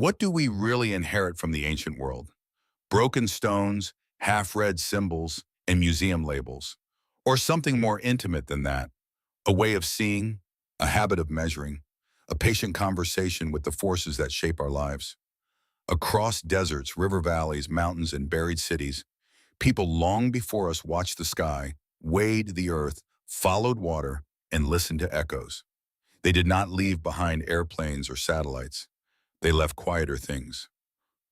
What do we really inherit from the ancient world? Broken stones, half-read symbols, and museum labels? Or something more intimate than that? A way of seeing, a habit of measuring, a patient conversation with the forces that shape our lives? Across deserts, river valleys, mountains, and buried cities, people long before us watched the sky, weighed the earth, followed water, and listened to echoes. They did not leave behind airplanes or satellites. They left quieter things: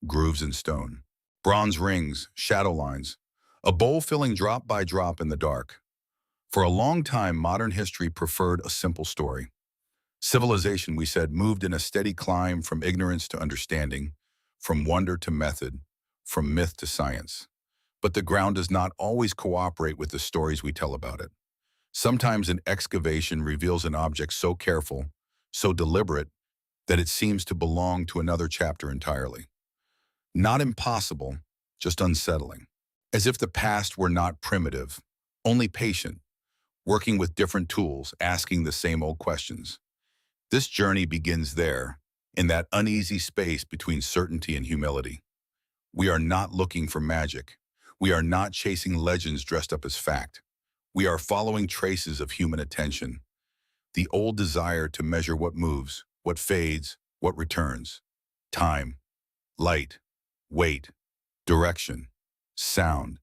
grooves in stone, bronze rings, shadow lines, a bowl filling drop by drop in the dark. For a long time, modern history preferred a simple story. Civilization, we said, moved in a steady climb from ignorance to understanding, from wonder to method, from myth to science. But the ground does not always cooperate with the stories we tell about it. Sometimes an excavation reveals an object so careful, so deliberate, that it seems to belong to another chapter entirely. Not impossible, just unsettling. As if the past were not primitive, only patient, working with different tools, asking the same old questions. This journey begins there, in that uneasy space between certainty and humility. We are not looking for magic. We are not chasing legends dressed up as fact. We are following traces of human attention, the old desire to measure what moves, what fades, what returns. Time, light, weight, direction, sound,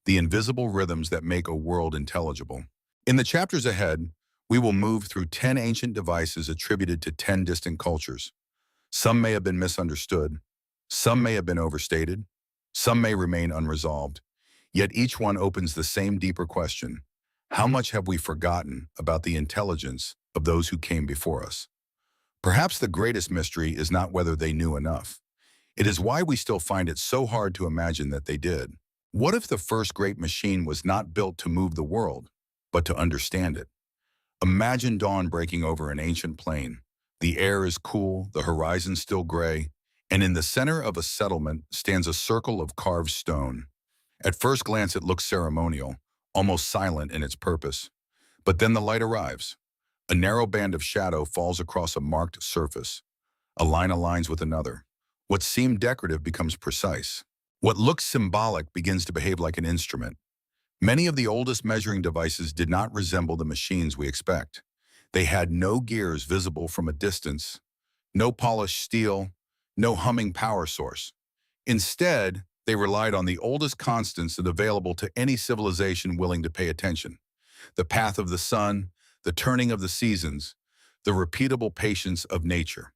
the invisible rhythms that make a world intelligible. In the chapters ahead, we will move through 10 ancient devices attributed to 10 distant cultures. Some may have been misunderstood, some may have been overstated, some may remain unresolved, yet each one opens the same deeper question: how much have we forgotten about the intelligence of those who came before us? Perhaps the greatest mystery is not whether they knew enough. It is why we still find it so hard to imagine that they did. What if the first great machine was not built to move the world, but to understand it? Imagine dawn breaking over an ancient plain. The air is cool, the horizon still gray, and in the center of a settlement stands a circle of carved stone. At first glance, it looks ceremonial, almost silent in its purpose. But then the light arrives. A narrow band of shadow falls across a marked surface. A line aligns with another. What seemed decorative becomes precise. What looks symbolic begins to behave like an instrument. Many of the oldest measuring devices did not resemble the machines we expect. They had no gears visible from a distance, no polished steel, no humming power source. Instead, they relied on the oldest constants that available to any civilization willing to pay attention: the path of the sun, the turning of the seasons, the repeatable patience of nature.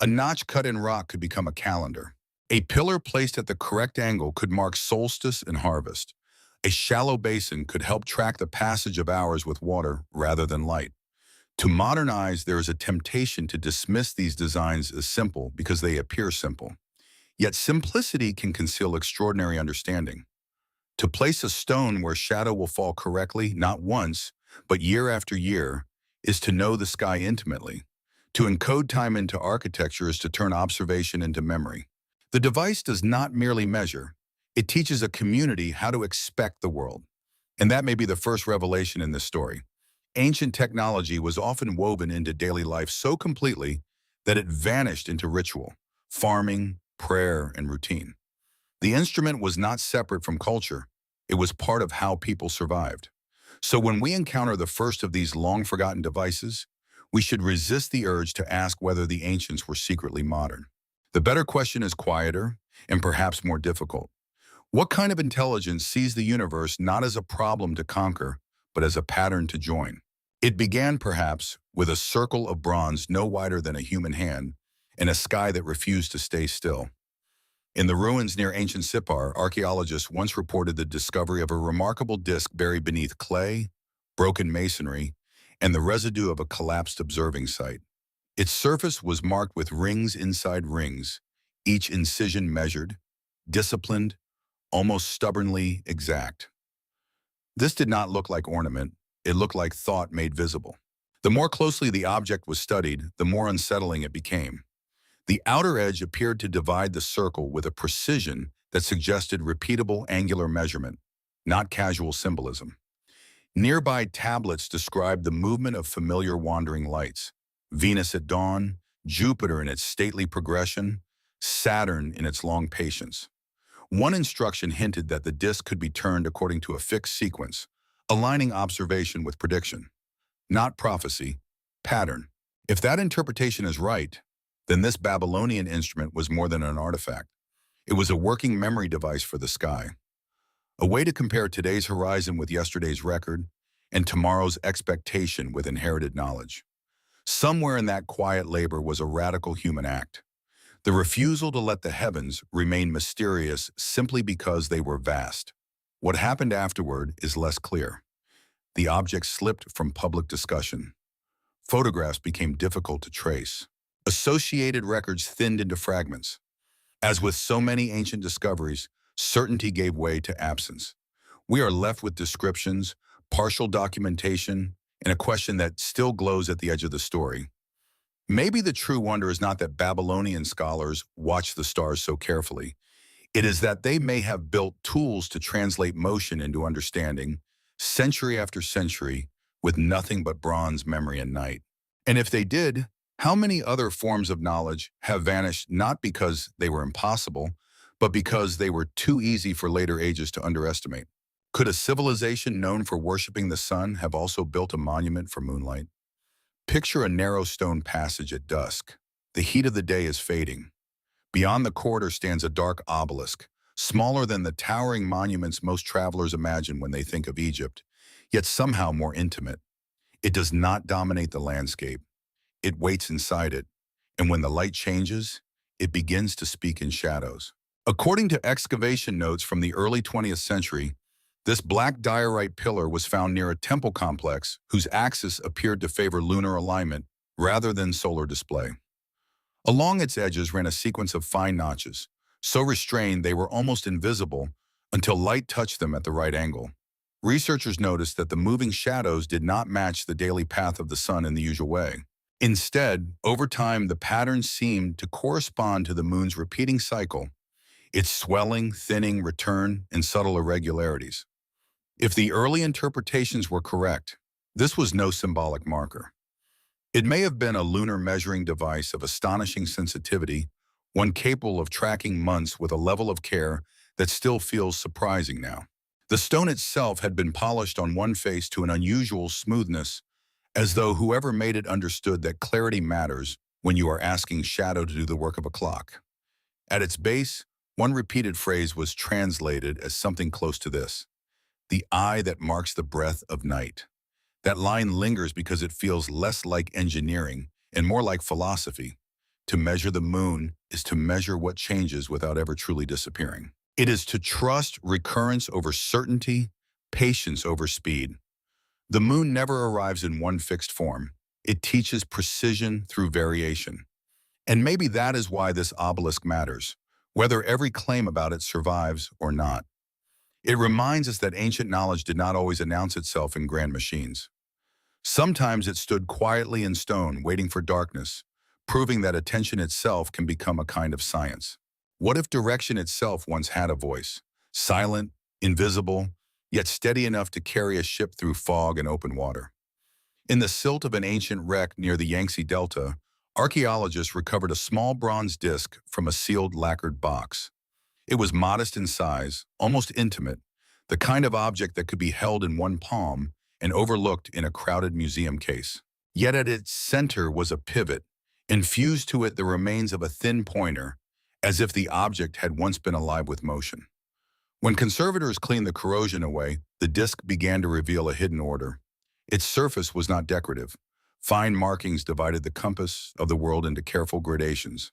A notch cut in rock could become a calendar. A pillar placed at the correct angle could mark solstice and harvest. A shallow basin could help track the passage of hours with water rather than light. To modern eyes, there is a temptation to dismiss these designs as simple because they appear simple. Yet simplicity can conceal extraordinary understanding. To place a stone where shadow will fall correctly, not once, but year after year, is to know the sky intimately. To encode time into architecture is to turn observation into memory. The device does not merely measure, it teaches a community how to expect the world. And that may be the first revelation in this story. Ancient technology was often woven into daily life so completely that it vanished into ritual, farming, prayer, and routine. The instrument was not separate from culture. It was part of how people survived. So when we encounter the first of these long-forgotten devices, we should resist the urge to ask whether the ancients were secretly modern. The better question is quieter and perhaps more difficult. What kind of intelligence sees the universe not as a problem to conquer, but as a pattern to join? It began, perhaps, with a circle of bronze no wider than a human hand and a sky that refused to stay still. In the ruins near ancient Sippar, archaeologists once reported the discovery of a remarkable disc buried beneath clay, broken masonry, and the residue of a collapsed observing site. Its surface was marked with rings inside rings, each incision measured, disciplined, almost stubbornly exact. This did not look like ornament, it looked like thought made visible. The more closely the object was studied, the more unsettling it became. The outer edge appeared to divide the circle with a precision that suggested repeatable angular measurement, not casual symbolism. Nearby tablets described the movement of familiar wandering lights: Venus at dawn, Jupiter in its stately progression, Saturn in its long patience. One instruction hinted that the disk could be turned according to a fixed sequence, aligning observation with prediction. Not prophecy, pattern. If that interpretation is right, then this Babylonian instrument was more than an artifact. It was a working memory device for the sky, a way to compare today's horizon with yesterday's record and tomorrow's expectation with inherited knowledge. Somewhere in that quiet labor was a radical human act, the refusal to let the heavens remain mysterious simply because they were vast. What happened afterward is less clear. The object slipped from public discussion. Photographs became difficult to trace. Associated records thinned into fragments. As with so many ancient discoveries, certainty gave way to absence. We are left with descriptions, partial documentation, and a question that still glows at the edge of the story. Maybe the true wonder is not that Babylonian scholars watched the stars so carefully. It is that they may have built tools to translate motion into understanding, century after century, with nothing but bronze, memory, and night. And if they did, how many other forms of knowledge have vanished not because they were impossible, but because they were too easy for later ages to underestimate? Could a civilization known for worshiping the sun have also built a monument for moonlight? Picture a narrow stone passage at dusk. The heat of the day is fading. Beyond the corridor stands a dark obelisk, smaller than the towering monuments most travelers imagine when they think of Egypt, yet somehow more intimate. It does not dominate the landscape. It waits inside it, and when the light changes, it begins to speak in shadows. According to excavation notes from the early 20th century, this black diorite pillar was found near a temple complex whose axis appeared to favor lunar alignment rather than solar display. Along its edges ran a sequence of fine notches, so restrained they were almost invisible until light touched them at the right angle. Researchers noticed that the moving shadows did not match the daily path of the sun in the usual way. Instead, over time, the patterns seemed to correspond to the moon's repeating cycle, its swelling, thinning, return, and subtle irregularities. If the early interpretations were correct, this was no symbolic marker. It may have been a lunar measuring device of astonishing sensitivity, one capable of tracking months with a level of care that still feels surprising now. The stone itself had been polished on one face to an unusual smoothness, as though whoever made it understood that clarity matters when you are asking shadow to do the work of a clock. At its base, one repeated phrase was translated as something close to this: the eye that marks the breath of night. That line lingers because it feels less like engineering and more like philosophy. To measure the moon is to measure what changes without ever truly disappearing. It is to trust recurrence over certainty, patience over speed. The moon never arrives in one fixed form. It teaches precision through variation. And maybe that is why this obelisk matters, whether every claim about it survives or not. It reminds us that ancient knowledge did not always announce itself in grand machines. Sometimes it stood quietly in stone, waiting for darkness, proving that attention itself can become a kind of science. What if direction itself once had a voice, silent, invisible, yet steady enough to carry a ship through fog and open water? In the silt of an ancient wreck near the Yangtze Delta, archaeologists recovered a small bronze disc from a sealed lacquered box. It was modest in size, almost intimate, the kind of object that could be held in one palm and overlooked in a crowded museum case. Yet at its center was a pivot, infused to it the remains of a thin pointer, as if the object had once been alive with motion. When conservators cleaned the corrosion away, the disc began to reveal a hidden order. Its surface was not decorative. Fine markings divided the compass of the world into careful gradations.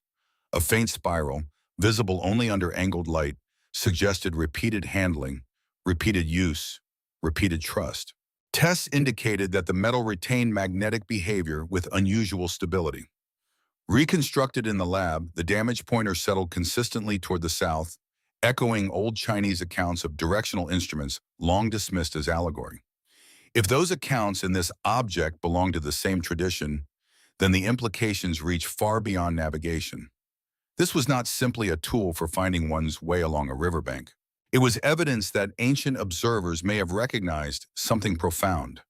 A faint spiral, visible only under angled light, suggested repeated handling, repeated use, repeated trust. Tests indicated that the metal retained magnetic behavior with unusual stability. Reconstructed in the lab, the damaged pointer settled consistently toward the south, echoing old Chinese accounts of directional instruments long dismissed as allegory. If those accounts and this object belong to the same tradition, then the implications reach far beyond navigation. This was not simply a tool for finding one's way along a riverbank. It was evidence that ancient observers may have recognized something profound.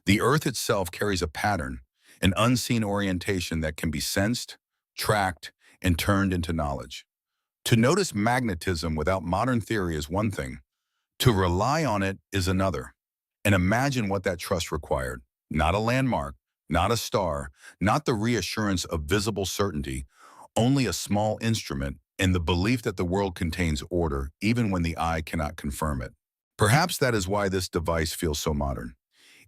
The earth itself carries a pattern, an unseen orientation that can be sensed, tracked, and turned into knowledge. To notice magnetism without modern theory is one thing. To rely on it is another. And imagine what that trust required. Not a landmark, not a star, not the reassurance of visible certainty, only a small instrument and the belief that the world contains order even when the eye cannot confirm it. Perhaps that is why this device feels so modern.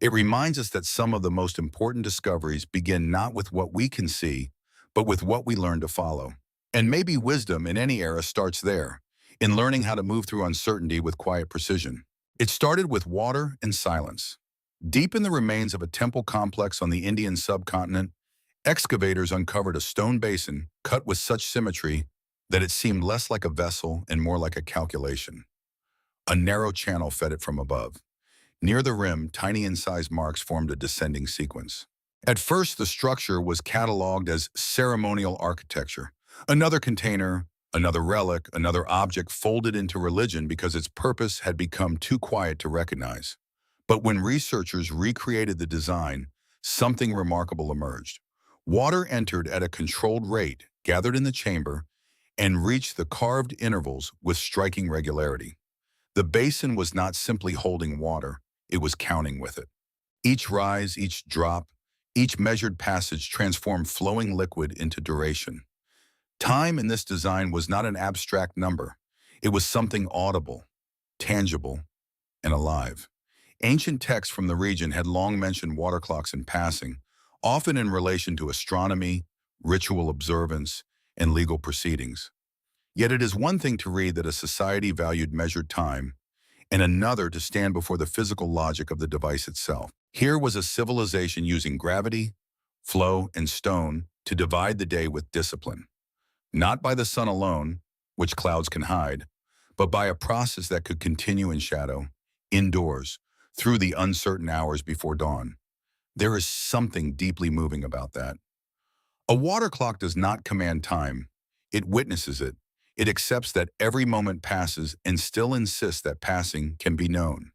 It reminds us that some of the most important discoveries begin not with what we can see, but with what we learn to follow. And maybe wisdom in any era starts there, in learning how to move through uncertainty with quiet precision. It started with water and silence. Deep in the remains of a temple complex on the Indian subcontinent, excavators uncovered a stone basin cut with such symmetry that it seemed less like a vessel and more like a calculation. A narrow channel fed it from above. Near the rim, tiny incised marks formed a descending sequence. At first, the structure was cataloged as ceremonial architecture. Another container, another relic, another object folded into religion because its purpose had become too quiet to recognize. But when researchers recreated the design, something remarkable emerged. Water entered at a controlled rate, gathered in the chamber, and reached the carved intervals with striking regularity. The basin was not simply holding water, it was counting with it. Each rise, each drop, each measured passage transformed flowing liquid into duration. Time in this design was not an abstract number. It was something audible, tangible, and alive. Ancient texts from the region had long mentioned water clocks in passing, often in relation to astronomy, ritual observance, and legal proceedings. Yet it is one thing to read that a society valued measured time, and another to stand before the physical logic of the device itself. Here was a civilization using gravity, flow, and stone to divide the day with discipline. Not by the sun alone, which clouds can hide, but by a process that could continue in shadow, indoors, through the uncertain hours before dawn. There is something deeply moving about that. A water clock does not command time. It witnesses it. It accepts that every moment passes and still insists that passing can be known.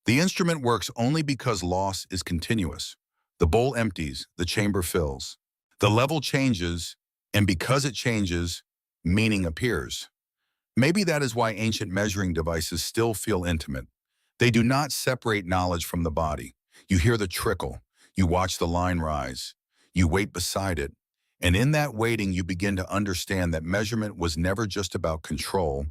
The instrument works only because loss is continuous. The bowl empties, the chamber fills. The level changes, and because it changes, meaning appears. Maybe that is why ancient measuring devices still feel intimate. They do not separate knowledge from the body. You hear the trickle, you watch the line rise, you wait beside it, and in that waiting you begin to understand that measurement was never just about control,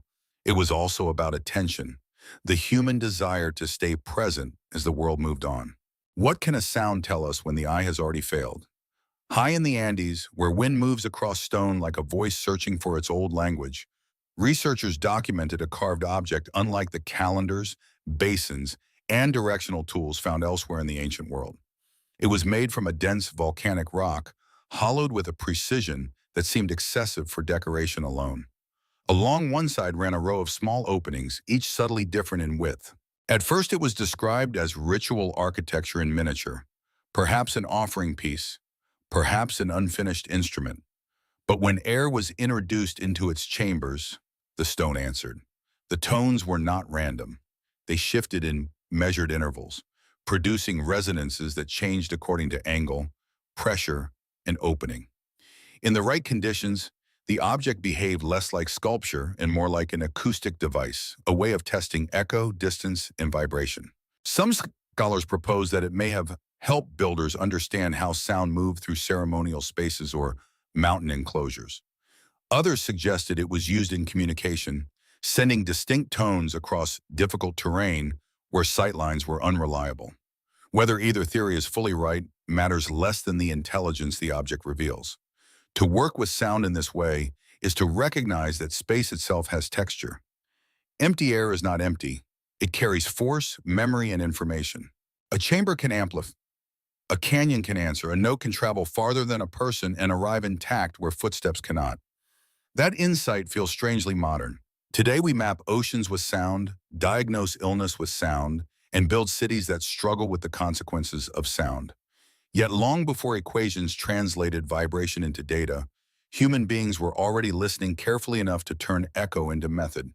it was also about attention, the human desire to stay present as the world moved on. What can a sound tell us when the eye has already failed? High in the Andes, where wind moves across stone like a voice searching for its old language, researchers documented a carved object unlike the calendars, basins, and directional tools found elsewhere in the ancient world. It was made from a dense volcanic rock, hollowed with a precision that seemed excessive for decoration alone. Along one side ran a row of small openings, each subtly different in width. At first it was described as ritual architecture in miniature, perhaps an offering piece, perhaps an unfinished instrument. But when air was introduced into its chambers, the stone answered. The tones were not random. They shifted in measured intervals, producing resonances that changed according to angle, pressure, and opening. In the right conditions, the object behaved less like sculpture and more like an acoustic device, a way of testing echo, distance, and vibration. Some scholars propose that it may have helped builders understand how sound moved through ceremonial spaces or mountain enclosures. Others suggested it was used in communication, sending distinct tones across difficult terrain where sightlines were unreliable. Whether either theory is fully right matters less than the intelligence the object reveals. To work with sound in this way is to recognize that space itself has texture. Empty air is not empty. It carries force, memory, and information. A chamber can amplify. A canyon can answer. A note can travel farther than a person and arrive intact where footsteps cannot. That insight feels strangely modern. Today we map oceans with sound, diagnose illness with sound, and build cities that struggle with the consequences of sound. Yet long before equations translated vibration into data, human beings were already listening carefully enough to turn echo into method.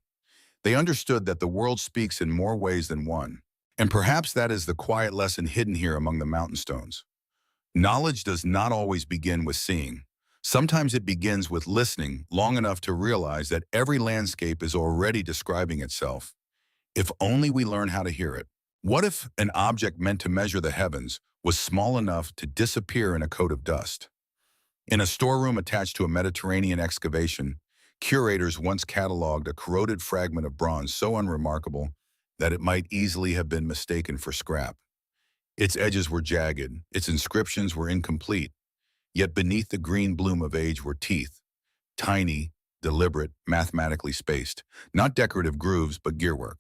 They understood that the world speaks in more ways than one. And perhaps that is the quiet lesson hidden here among the mountain stones. Knowledge does not always begin with seeing. Sometimes it begins with listening long enough to realize that every landscape is already describing itself, if only we learn how to hear it. What if an object meant to measure the heavens was small enough to disappear in a coat of dust? In a storeroom attached to a Mediterranean excavation, curators once cataloged a corroded fragment of bronze so unremarkable that it might easily have been mistaken for scrap. Its edges were jagged, its inscriptions were incomplete, yet beneath the green bloom of age were teeth, tiny, deliberate, mathematically spaced, not decorative grooves but gearwork.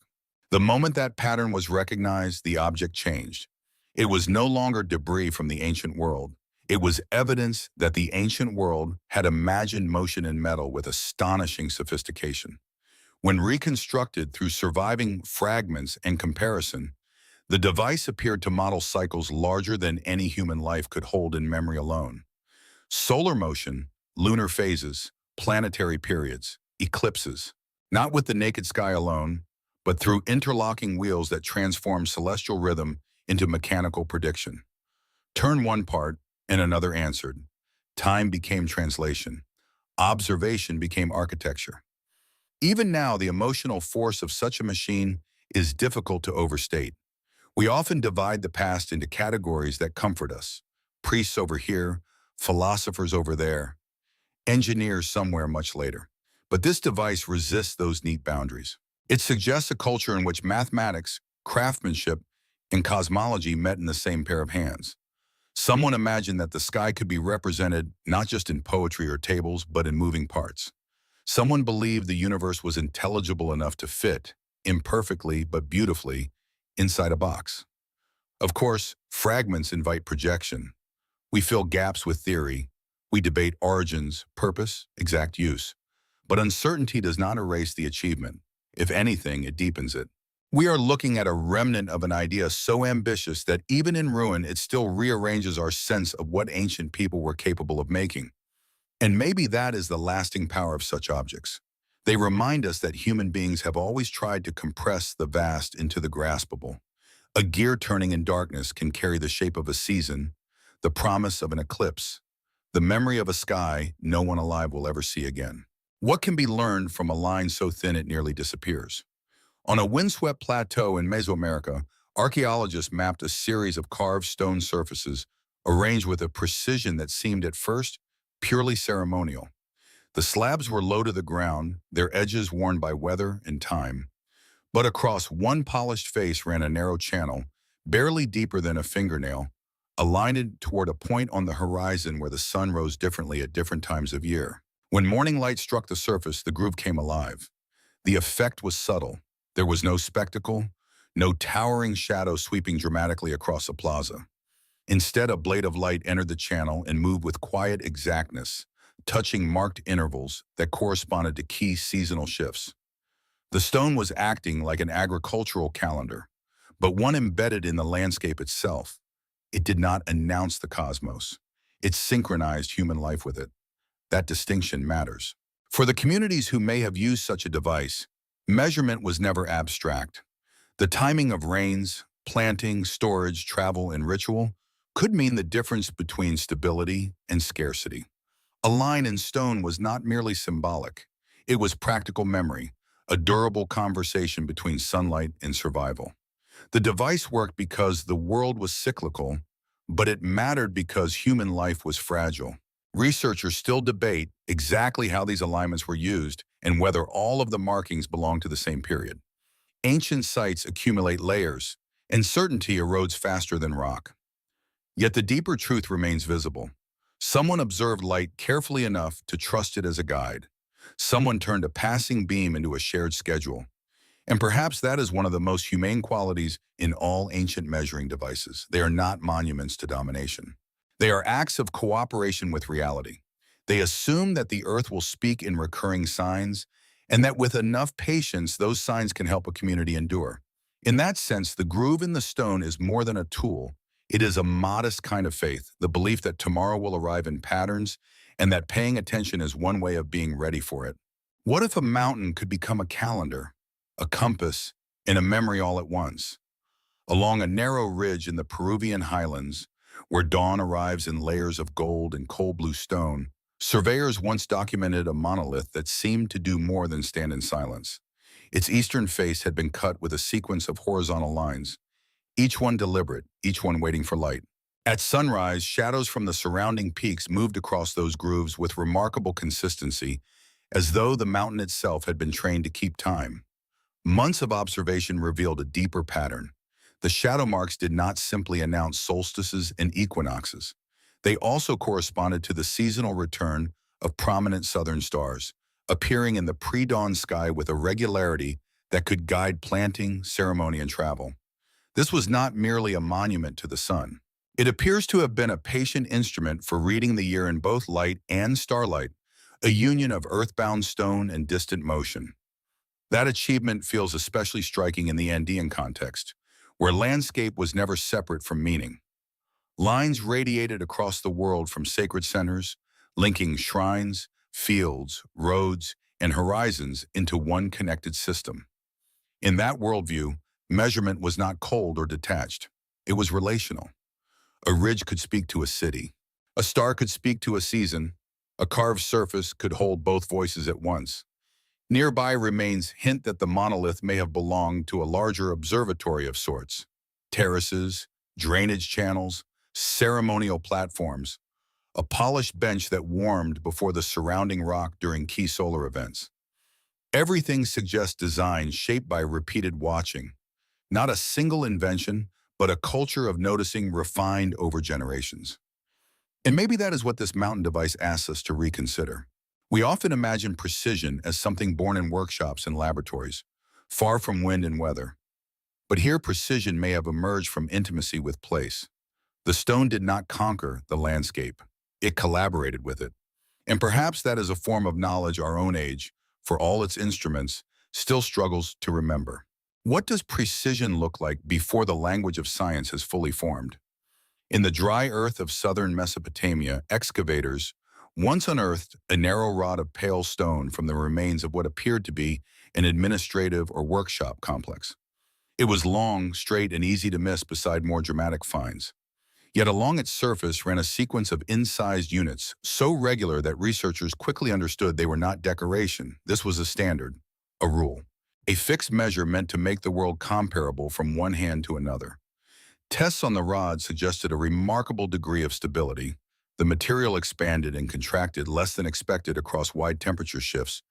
The moment that pattern was recognized, the object changed. It was no longer debris from the ancient world. It was evidence that the ancient world had imagined motion in metal with astonishing sophistication. When reconstructed through surviving fragments and comparison, the device appeared to model cycles larger than any human life could hold in memory alone. Solar motion, lunar phases, planetary periods, eclipses, not with the naked sky alone, but through interlocking wheels that transform celestial rhythm into mechanical prediction. Turn one part, and another answered. Time became translation. Observation became architecture. Even now, the emotional force of such a machine is difficult to overstate. We often divide the past into categories that comfort us. Priests over here, philosophers over there, engineers somewhere much later. But this device resists those neat boundaries. It suggests a culture in which mathematics, craftsmanship, and cosmology met in the same pair of hands. Someone imagined that the sky could be represented not just in poetry or tables, but in moving parts. Someone believed the universe was intelligible enough to fit, imperfectly but beautifully, inside a box. Of course, fragments invite projection. We fill gaps with theory. We debate origins, purpose, exact use. But uncertainty does not erase the achievement. If anything, it deepens it. We are looking at a remnant of an idea so ambitious that even in ruin, it still rearranges our sense of what ancient people were capable of making. And maybe that is the lasting power of such objects. They remind us that human beings have always tried to compress the vast into the graspable. A gear turning in darkness can carry the shape of a season, the promise of an eclipse, the memory of a sky no one alive will ever see again. What can be learned from a line so thin it nearly disappears? On a windswept plateau in Mesoamerica, archaeologists mapped a series of carved stone surfaces arranged with a precision that seemed at first purely ceremonial. The slabs were low to the ground, their edges worn by weather and time. But across one polished face ran a narrow channel, barely deeper than a fingernail, aligned toward a point on the horizon where the sun rose differently at different times of year. When morning light struck the surface, the groove came alive. The effect was subtle. There was no spectacle, no towering shadow sweeping dramatically across a plaza. Instead, a blade of light entered the channel and moved with quiet exactness, touching marked intervals that corresponded to key seasonal shifts. The stone was acting like an agricultural calendar, but one embedded in the landscape itself. It did not announce the cosmos. It synchronized human life with it. That distinction matters. For the communities who may have used such a device, measurement was never abstract. The timing of rains, planting, storage, travel, and ritual could mean the difference between stability and scarcity. A line in stone was not merely symbolic. It was practical memory, a durable conversation between sunlight and survival. The device worked because the world was cyclical, but it mattered because human life was fragile. Researchers still debate exactly how these alignments were used and whether all of the markings belong to the same period. Ancient sites accumulate layers, and certainty erodes faster than rock. Yet the deeper truth remains visible. Someone observed light carefully enough to trust it as a guide. Someone turned a passing beam into a shared schedule. And perhaps that is one of the most humane qualities in all ancient measuring devices. They are not monuments to domination. They are acts of cooperation with reality. They assume that the earth will speak in recurring signs, and that with enough patience, those signs can help a community endure. In that sense, the groove in the stone is more than a tool. It is a modest kind of faith, the belief that tomorrow will arrive in patterns, and that paying attention is one way of being ready for it. What if a mountain could become a calendar, a compass, and a memory all at once? Along a narrow ridge in the Peruvian highlands, where dawn arrives in layers of gold and cold blue stone, Surveyors once documented a monolith that seemed to do more than stand in silence. Its eastern face had been cut with a sequence of horizontal lines, each one deliberate, each one waiting for light. At sunrise, shadows from the surrounding peaks moved across those grooves with remarkable consistency, as though the mountain itself had been trained to keep time. Months of observation revealed a deeper pattern. The shadow marks did not simply announce solstices and equinoxes. They also corresponded to the seasonal return of prominent southern stars, appearing in the pre-dawn sky with a regularity that could guide planting, ceremony, and travel. This was not merely a monument to the sun. It appears to have been a patient instrument for reading the year in both light and starlight, a union of earthbound stone and distant motion. That achievement feels especially striking in the Andean context, where landscape was never separate from meaning. Lines radiated across the world from sacred centers, linking shrines, fields, roads, and horizons into one connected system. In that worldview, measurement was not cold or detached. It was relational. A ridge could speak to a city. A star could speak to a season. A carved surface could hold both voices at once. Nearby remains hint that the monolith may have belonged to a larger observatory of sorts. Terraces, drainage channels, ceremonial platforms, a polished bench that warmed before the surrounding rock during key solar events. Everything suggests design shaped by repeated watching. Not a single invention, but a culture of noticing refined over generations. And maybe that is what this mountain device asks us to reconsider. We often imagine precision as something born in workshops and laboratories, far from wind and weather. But here precision may have emerged from intimacy with place. The stone did not conquer the landscape. It collaborated with it. And perhaps that is a form of knowledge our own age, for all its instruments, still struggles to remember. What does precision look like before the language of science has fully formed? In the dry earth of southern Mesopotamia, excavators once unearthed a narrow rod of pale stone from the remains of what appeared to be an administrative or workshop complex. It was long, straight, and easy to miss beside more dramatic finds. Yet along its surface ran a sequence of incised units, so regular that researchers quickly understood they were not decoration. This was a standard, a rule, a fixed measure meant to make the world comparable from one hand to another. Tests on the rod suggested a remarkable degree of stability. The material expanded and contracted less than expected across wide temperature shifts,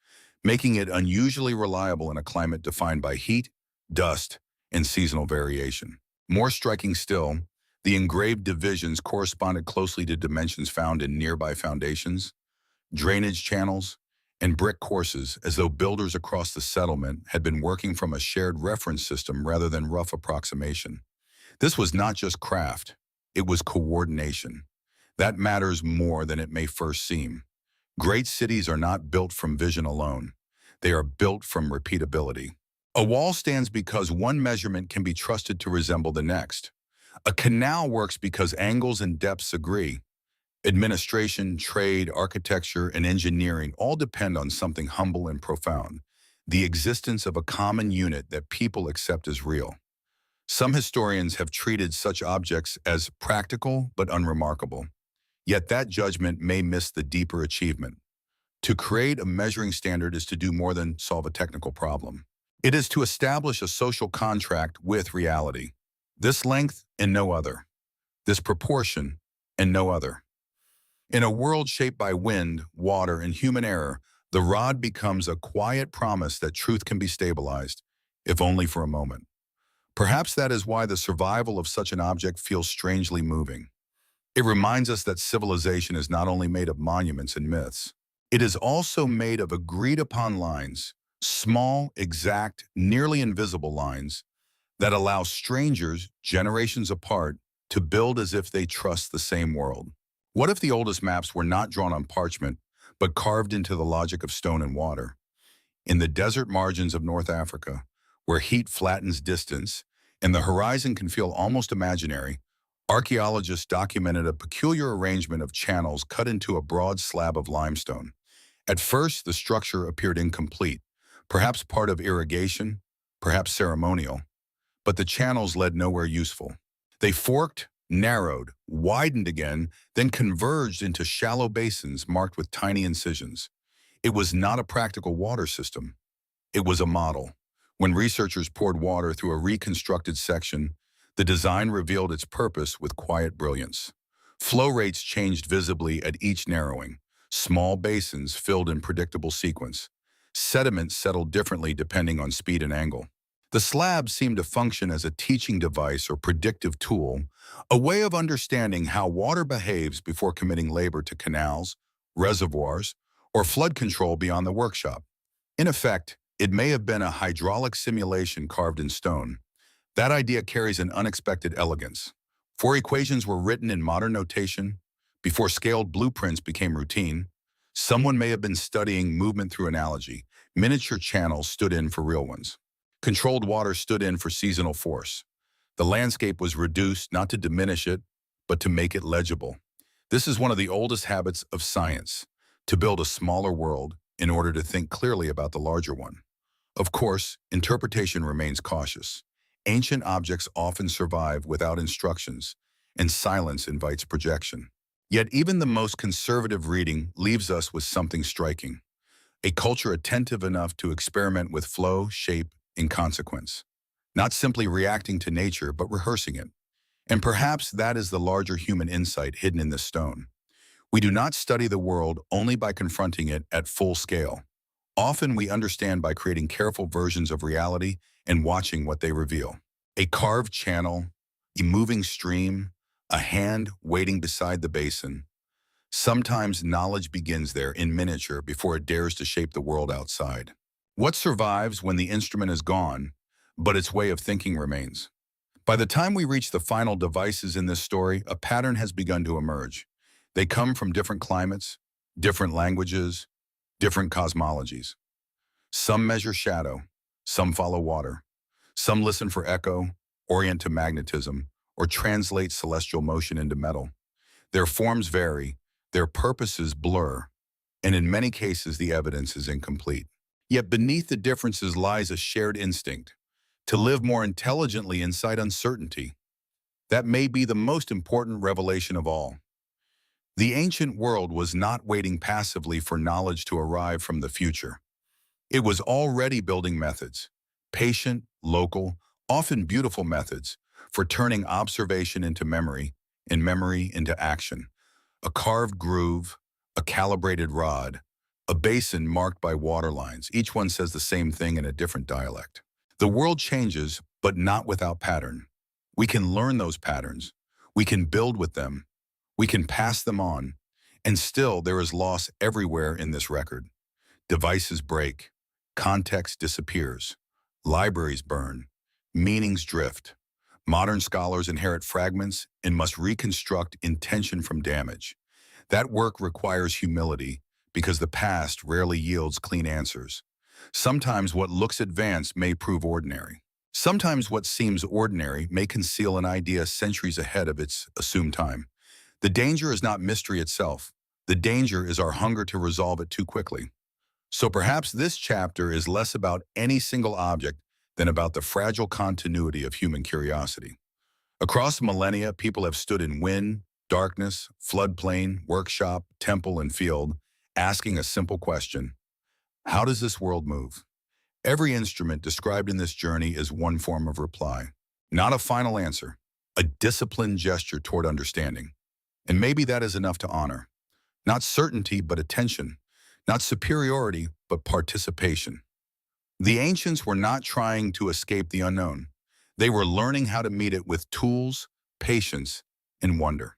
making it unusually reliable in a climate defined by heat, dust, and seasonal variation. More striking still, the engraved divisions corresponded closely to dimensions found in nearby foundations, drainage channels, and brick courses, as though builders across the settlement had been working from a shared reference system rather than rough approximation. This was not just craft, it was coordination. That matters more than it may first seem. Great cities are not built from vision alone. They are built from repeatability. A wall stands because one measurement can be trusted to resemble the next. A canal works because angles and depths agree. Administration, trade, architecture, and engineering all depend on something humble and profound, the existence of a common unit that people accept as real. Some historians have treated such objects as practical but unremarkable. Yet that judgment may miss the deeper achievement. To create a measuring standard is to do more than solve a technical problem. It is to establish a social contract with reality. This length and no other. This proportion and no other. In a world shaped by wind, water, and human error, the rod becomes a quiet promise that truth can be stabilized, if only for a moment. Perhaps that is why the survival of such an object feels strangely moving. It reminds us that civilization is not only made of monuments and myths, it is also made of agreed-upon lines, small, exact, nearly invisible lines that allow strangers, generations apart, to build as if they trust the same world. What if the oldest maps were not drawn on parchment, but carved into the logic of stone and water? In the desert margins of North Africa, where heat flattens distance and the horizon can feel almost imaginary, archaeologists documented a peculiar arrangement of channels cut into a broad slab of limestone. At first, the structure appeared incomplete, perhaps part of irrigation, perhaps ceremonial, but the channels led nowhere useful. They forked, narrowed, widened again, then converged into shallow basins marked with tiny incisions. It was not a practical water system. It was a model. When researchers poured water through a reconstructed section, the design revealed its purpose with quiet brilliance. Flow rates changed visibly at each narrowing. Small basins filled in predictable sequence. Sediment settled differently depending on speed and angle. The slab seemed to function as a teaching device or predictive tool, a way of understanding how water behaves before committing labor to canals, reservoirs, or flood control beyond the workshop. In effect, it may have been a hydraulic simulation carved in stone. That idea carries an unexpected elegance. Before equations were written in modern notation, before scaled blueprints became routine, someone may have been studying movement through analogy. Miniature channels stood in for real ones. Controlled water stood in for seasonal force. The landscape was reduced not to diminish it, but to make it legible. This is one of the oldest habits of science, to build a smaller world in order to think clearly about the larger one. Of course, interpretation remains cautious. Ancient objects often survive without instructions, and silence invites projection. Yet even the most conservative reading leaves us with something striking. A culture attentive enough to experiment with flow, shape, and consequence. Not simply reacting to nature, but rehearsing it. And perhaps that is the larger human insight hidden in this stone. We do not study the world only by confronting it at full scale. Often we understand by creating careful versions of reality and watching what they reveal. A carved channel, a moving stream, a hand waiting beside the basin. Sometimes knowledge begins there in miniature before it dares to shape the world outside. What survives when the instrument is gone, but its way of thinking remains? By the time we reach the final devices in this story, a pattern has begun to emerge. They come from different climates, different languages, different cosmologies. Some measure shadow, some follow water. Some listen for echo, orient to magnetism, or translate celestial motion into metal. Their forms vary, their purposes blur, and in many cases the evidence is incomplete. Yet beneath the differences lies a shared instinct, to live more intelligently inside uncertainty. That may be the most important revelation of all. The ancient world was not waiting passively for knowledge to arrive from the future. It was already building methods, patient, local, often beautiful methods, for turning observation into memory and memory into action. A carved groove, a calibrated rod, a basin marked by water lines. Each one says the same thing in a different dialect. The world changes, but not without pattern. We can learn those patterns. We can build with them. We can pass them on. And still, there is loss everywhere in this record. Devices break. Context disappears. Libraries burn. Meanings drift. Modern scholars inherit fragments and must reconstruct intention from damage. That work requires humility because the past rarely yields clean answers. Sometimes what looks advanced may prove ordinary. Sometimes what seems ordinary may conceal an idea centuries ahead of its assumed time. The danger is not mystery itself. The danger is our hunger to resolve it too quickly. So perhaps this chapter is less about any single object than about the fragile continuity of human curiosity. Across millennia, people have stood in wind, darkness, floodplain, workshop, temple, and field, asking a simple question: how does this world move? Every instrument described in this journey is one form of reply, not a final answer, a disciplined gesture toward understanding. And maybe that is enough to honor. Not certainty, but attention. Not superiority, but participation. The ancients were not trying to escape the unknown. They were learning how to meet it with tools, patience, and wonder.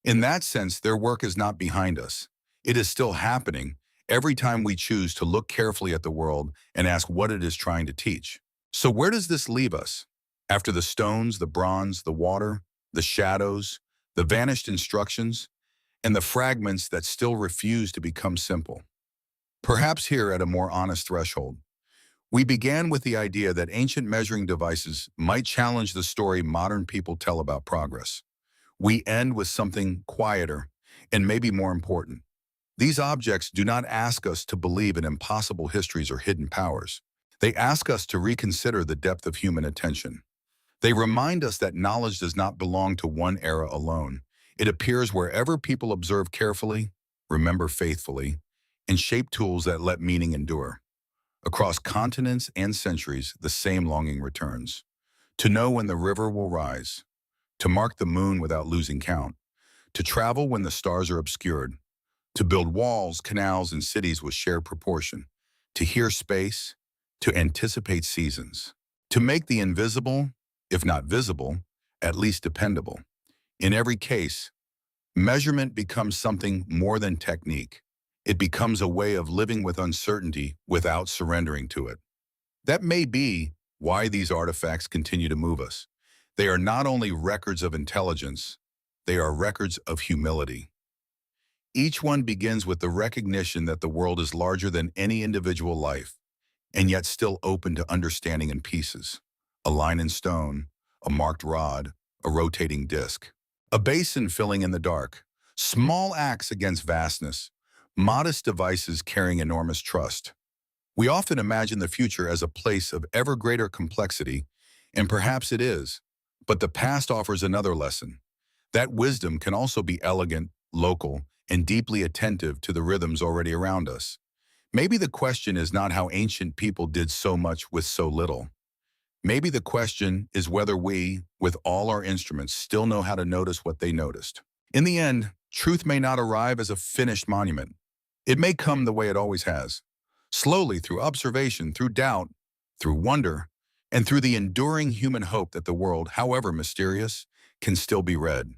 In that sense, their work is not behind us. It is still happening every time we choose to look carefully at the world and ask what it is trying to teach. So where does this leave us? After the stones, the bronze, the water, the shadows, the vanished instructions, and the fragments that still refuse to become simple. Perhaps here at a more honest threshold. We began with the idea that ancient measuring devices might challenge the story modern people tell about progress. We end with something quieter and maybe more important. These objects do not ask us to believe in impossible histories or hidden powers. They ask us to reconsider the depth of human attention. They remind us that knowledge does not belong to one era alone. It appears wherever people observe carefully, remember faithfully, and shape tools that let meaning endure. Across continents and centuries, the same longing returns. To know when the river will rise, to mark the moon without losing count, to travel when the stars are obscured, to build walls, canals, and cities with shared proportion, to hear space, to anticipate seasons, to make the invisible, if not visible, at least dependable. In every case, measurement becomes something more than technique. It becomes a way of living with uncertainty without surrendering to it. That may be why these artifacts continue to move us. They are not only records of intelligence, they are records of humility. Each one begins with the recognition that the world is larger than any individual life, and yet still open to understanding in pieces. A line in stone, a marked rod, a rotating disc. A basin filling in the dark. Small acts against vastness. Modest devices carrying enormous trust. We often imagine the future as a place of ever greater complexity, and perhaps it is. But the past offers another lesson. That wisdom can also be elegant, local, and deeply attentive to the rhythms already around us. Maybe the question is not how ancient people did so much with so little. Maybe the question is whether we, with all our instruments, still know how to notice what they noticed. In the end, truth may not arrive as a finished monument. It may come the way it always has, slowly through observation, through doubt, through wonder, and through the enduring human hope that the world, however mysterious, can still be read.